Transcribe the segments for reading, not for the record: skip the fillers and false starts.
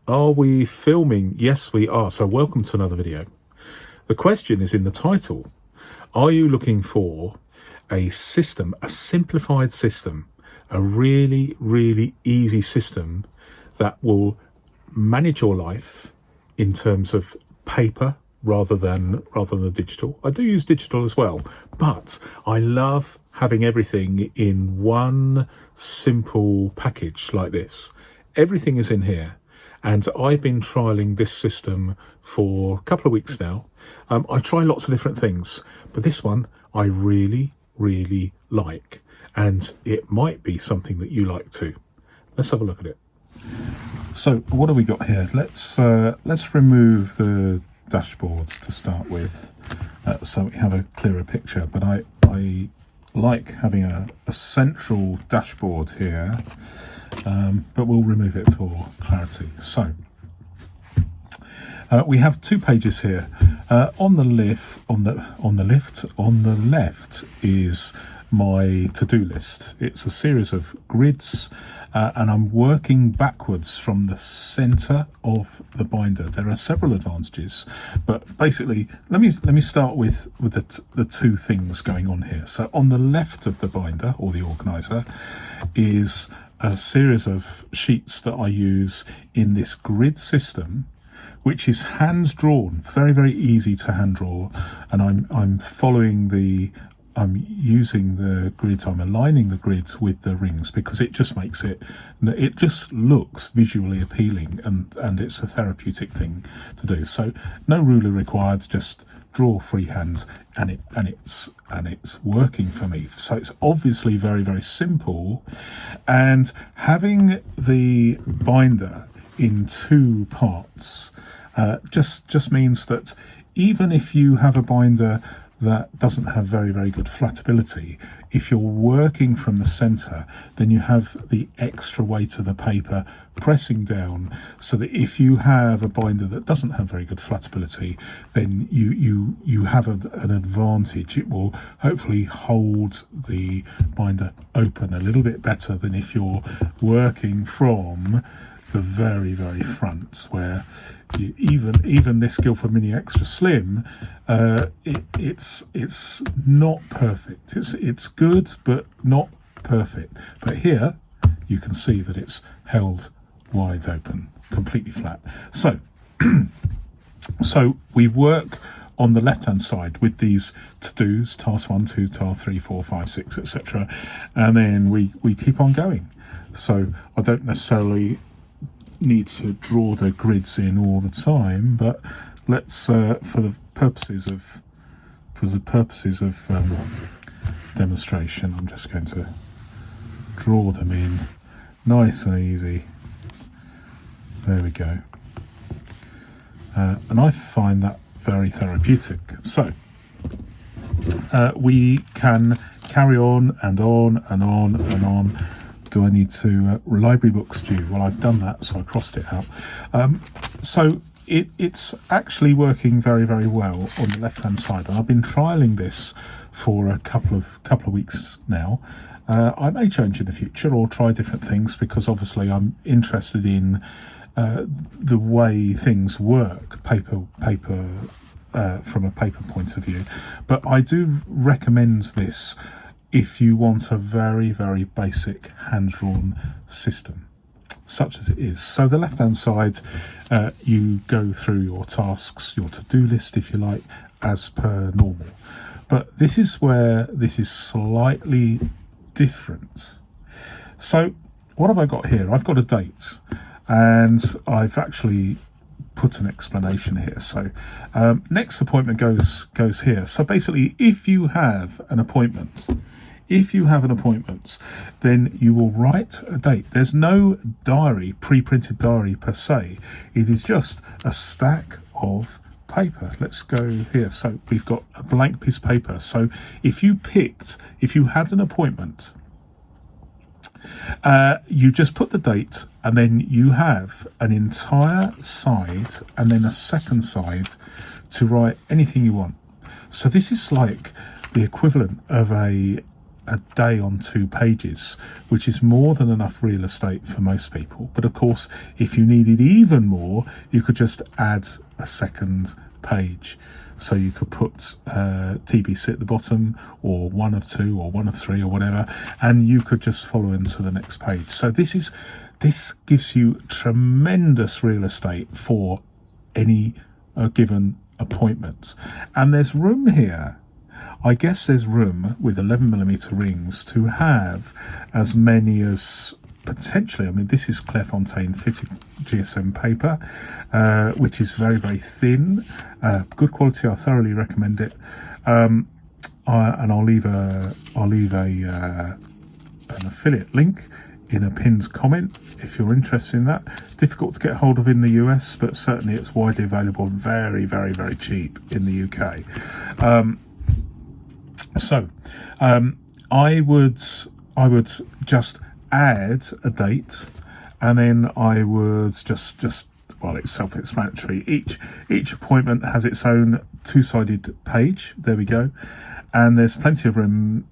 Are we filming? Yes, we are. So welcome to another video. The question is in the title. Are you looking for a system, a simplified system, a really, really easy system that will manage your life in terms of paper rather than the digital? I do use digital as well, but I love having everything in one simple package like this. Everything is in here. And I've been trialing this system for a couple of weeks now. I try lots of different things, but this one I really, really like. And it might be something that you like too. Let's have a look at it. So what have we got here? Let's remove the dashboards to start with, so we have a clearer picture. But I like having a central dashboard here. But we'll remove it for clarity. So we have two pages here. On the left is my to-do list. It's a series of grids, and I'm working backwards from the center of the binder. There are several advantages, but basically let me start with the two things going on here. So on the left of the binder, or the organizer, is a series of sheets that I use in this grid system, which is hand drawn, very, very easy to hand draw. And I'm using the grids, I'm aligning the grids with the rings because it just makes it just looks visually appealing, and it's a therapeutic thing to do. So no ruler required, just draw freehand, and it's working for me. So it's obviously very, very simple. And having the binder in two parts just means that even if you have a binder that doesn't have very, very good flatability, if you're working from the center, then you have the extra weight of the paper pressing down, so that if you have a binder that doesn't have very good flatability, then you have an advantage. It will hopefully hold the binder open a little bit better than if you're working from the very, very front, where even this Guildford Mini Extra Slim, it's not perfect. It's good, but not perfect. But here you can see that it's held wide open, completely flat. So so we work on the left hand side with these to-dos, task 1, 2, task 3, 4, 5, 6, etc. And then we keep on going. So I don't necessarily need to draw the grids in all the time, but let's for the purposes of demonstration, I'm just going to draw them in nice and easy. There we go. And I find that very therapeutic. So we can carry on and on and on and on. Do I need to library books due? Well, I've done that, so I crossed it out. So it's actually working very, very well on the left hand side, and I've been trialing this for a couple of weeks now. I may change in the future or try different things, because obviously I'm interested in the way things work, paper from a paper point of view. But I do recommend this if you want a very, very basic hand-drawn system, such as it is. So the left-hand side, you go through your tasks, your to-do list, if you like, as per normal. But this is where this is slightly different. So what have I got here? I've got a date, and I've actually put an explanation here. So next appointment goes here. So basically, if you have an appointment, then you will write a date. There's no diary, pre-printed diary per se. It is just a stack of paper. Let's go here. So we've got a blank piece of paper. So if you had an appointment, you just put the date, and then you have an entire side and then a second side to write anything you want. So this is like the equivalent of a a day on 2 pages, which is more than enough real estate for most people. But of course, if you needed even more, you could just add a second page. So you could put TBC at the bottom, or 1 of 2, or 1 of 3, or whatever, and you could just follow into the next page. So this gives you tremendous real estate for any given appointment. And there's room here. I guess there's room with 11mm rings to have as many as potentially, I mean, this is Clairefontaine 50 GSM paper, which is very, very thin, good quality. I thoroughly recommend it. And I'll leave an affiliate link in a pinned comment if you're interested in that. Difficult to get hold of in the US, but certainly it's widely available, very, very, very cheap in the UK. I would just add a date, and then I would just well, it's self-explanatory. Each appointment has its own 2-sided page. There we go. And there's plenty of room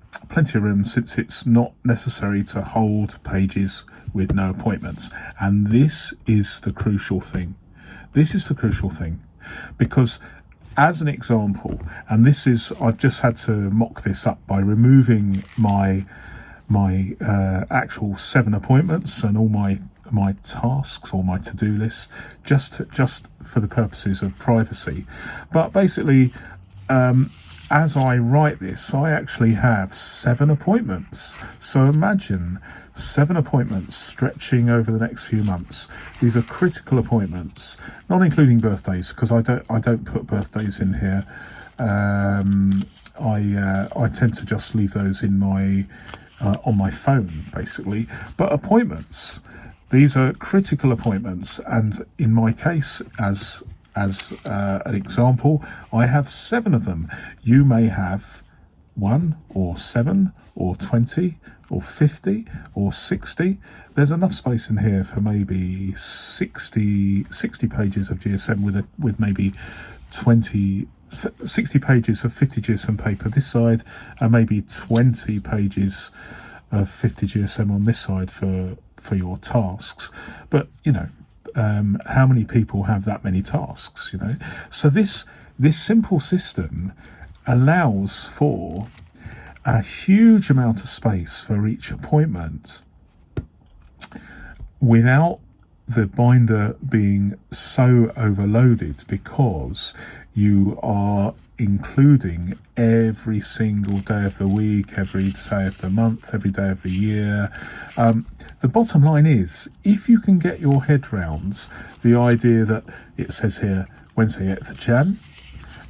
since it's not necessary to hold pages with no appointments. And this is the crucial thing. Because as an example, and I've just had to mock this up by removing my actual 7 appointments and all my tasks or my to-do list, just for the purposes of privacy. But basically, as I write this, I actually have 7 appointments. So imagine 7 appointments stretching over the next few months. These are critical appointments, not including birthdays, because I don't put birthdays in here. I tend to just leave those in my on my phone, basically. But appointments, these are critical appointments, and in my case, as an example, I have 7 of them. You may have 1 or 7 or 20 or 50 or 60. There's enough space in here for maybe 60 pages of GSM with maybe 60 pages of 50 GSM paper this side, and maybe 20 pages of 50 GSM on this side for your tasks. But how many people have that many tasks? So this simple system allows for a huge amount of space for each appointment without the binder being so overloaded, because you are including every single day of the week, every day of the month, every day of the year. The bottom line is, if you can get your head round the idea that it says here Wednesday 8th of Jan,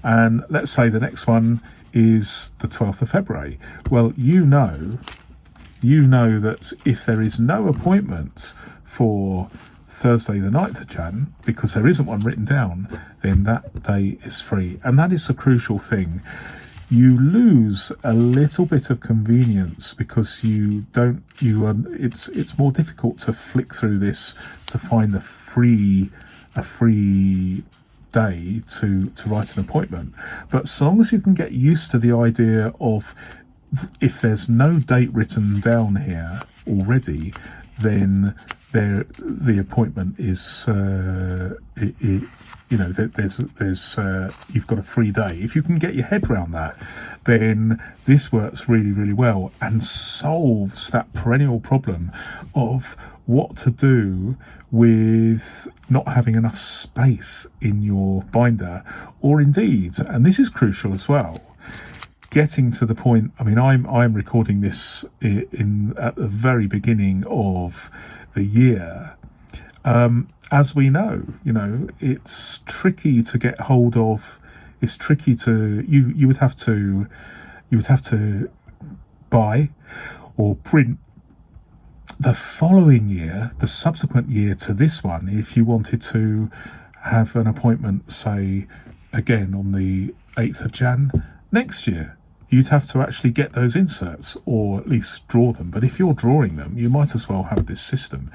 and let's say the next one is the 12th of February. Well, you know that if there is no appointment for Thursday the 9th of Jan, because there isn't one written down, then that day is free. And that is the crucial thing. You lose a little bit of convenience because it's more difficult to flick through this to find a free day to write an appointment. But so long as you can get used to the idea of, if there's no date written down here already, then the appointment is there's you've got a free day. If you can get your head around that, then this works really, really well and solves that perennial problem of what to do with not having enough space in your binder, or indeed, and this is crucial as well, getting to the point. I mean, I'm recording this at the very beginning of the year. As we know, it's tricky to get hold of. It's tricky to you would have to buy or print the following year, the subsequent year to this one, if you wanted to have an appointment, say, again on the 8th of Jan next year. You'd have to actually get those inserts, or at least draw them. But if you're drawing them, you might as well have this system.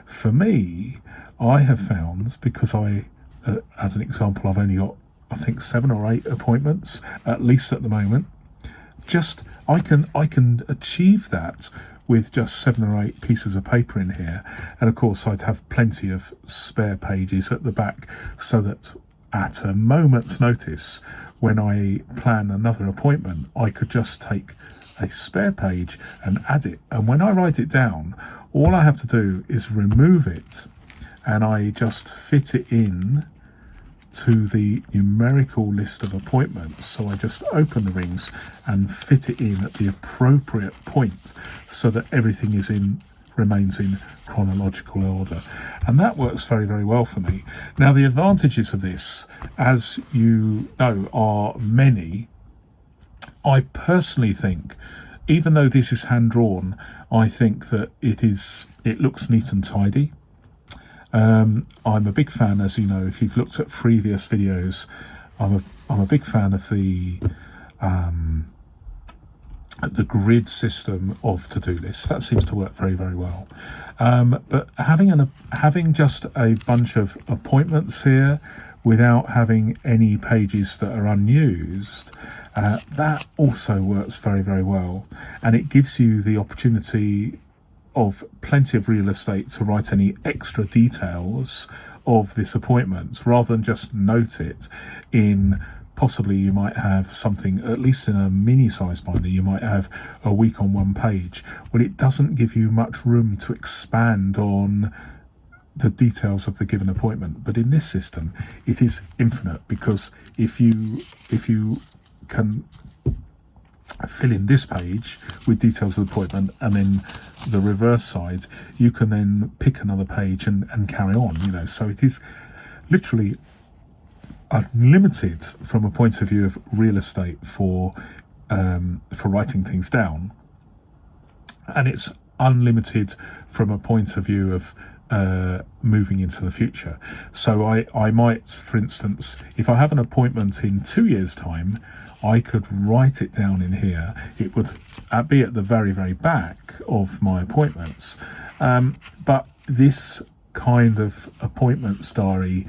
For me, I have found, because as an example, I've only got, I think, 7 or 8 appointments, at least at the moment. I can achieve that with just 7 or 8 pieces of paper in here. And of course I'd have plenty of spare pages at the back, so that at a moment's notice, when I plan another appointment, I could just take a spare page and add it. And when I write it down, all I have to do is remove it, and I just fit it in to the numerical list of appointments. So I just open the rings and fit it in at the appropriate point, so that everything remains in chronological order. And that works very, very well for me. Now, the advantages of this, as you know, are many. I personally think, even though this is hand drawn, I think that it looks neat and tidy. I'm a big fan, as you know, if you've looked at previous videos, I'm a big fan of the grid system of to-do lists. That seems to work very, very well. But having just a bunch of appointments here without having any pages that are unused, that also works very, very well. And it gives you the opportunity of plenty of real estate to write any extra details of this appointment, rather than just note it in. Possibly you might have something, at least in a mini size binder, you might have a week on one page. Well, it doesn't give you much room to expand on the details of the given appointment. But in this system, it is infinite, because if you can fill in this page with details of the appointment, and then the reverse side, you can then pick another page and carry on, so it is literally unlimited from a point of view of real estate for writing things down, and it's unlimited from a point of view of moving into the future. So I might, for instance, if I have an appointment in 2 years' time, I could write it down in here. It would be at the very, very back of my appointments. But this kind of appointments diary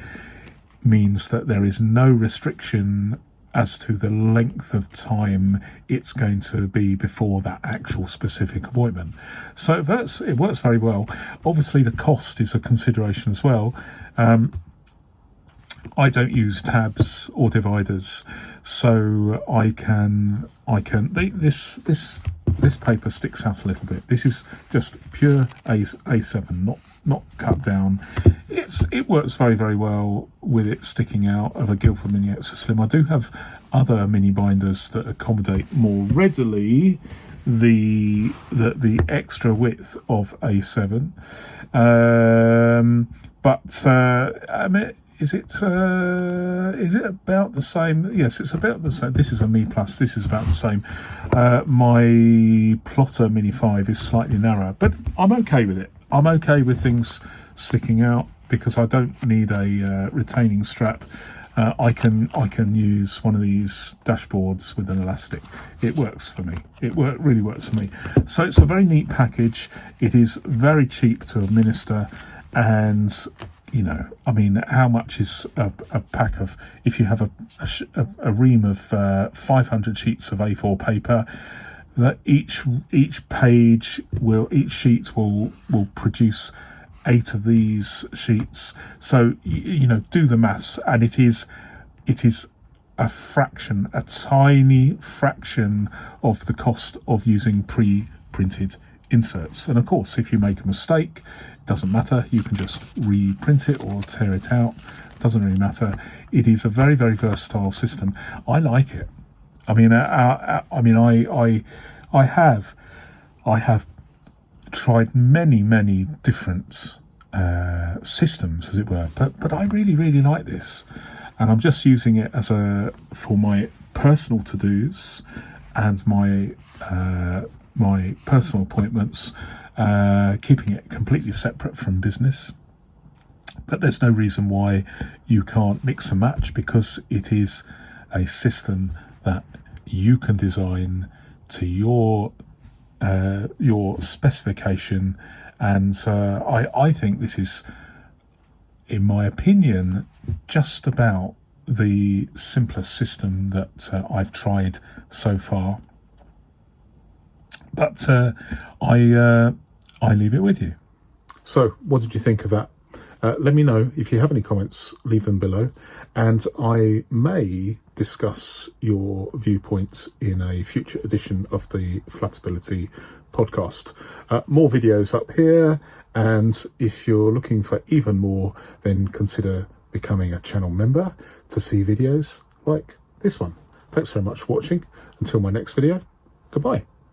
means that there is no restriction as to the length of time it's going to be before that actual specific appointment. So it works very well. Obviously, the cost is a consideration as well. I don't use tabs or dividers, so I can this paper sticks out a little bit. This is just pure A7, not cut down. It works very, very well with it sticking out of a Guildford Mini Extra Slim. I do have other mini binders that accommodate more readily the extra width of A7, but I mean, is it about the same? Yes, it's about the same. This is a Me Plus. This is about the same. My Plotter Mini 5 is slightly narrower, but I'm okay with it. I'm okay with things sticking out, because I don't need a retaining strap. I can use one of these dashboards with an elastic. It works for me. It really works for me. So it's a very neat package. It is very cheap to administer, and I mean, how much is a pack of, if you have a ream of 500 sheets of A4 paper, that each sheet will produce 8 of these sheets. So do the maths, and it is a tiny fraction of the cost of using pre-printed inserts. And of course, if you make a mistake, it doesn't matter. You can just reprint it or tear it out. It doesn't really matter. It is a very, very versatile system. I like it. I mean, I have tried many different systems, as it were, but I really like this, and I'm just using it for my personal to-dos and my personal appointments, keeping it completely separate from business. But there's no reason why you can't mix and match, because it is a system that you can design to your specification. And I think this is, in my opinion, just about the simplest system that I've tried so far. But I leave it with you. So what did you think of that? Let me know. If you have any comments, leave them below, and I may discuss your viewpoints in a future edition of the Flatability Podcast. More videos up here, and if you're looking for even more, then consider becoming a channel member to see videos like this one. Thanks very much for watching. Until my next video, goodbye.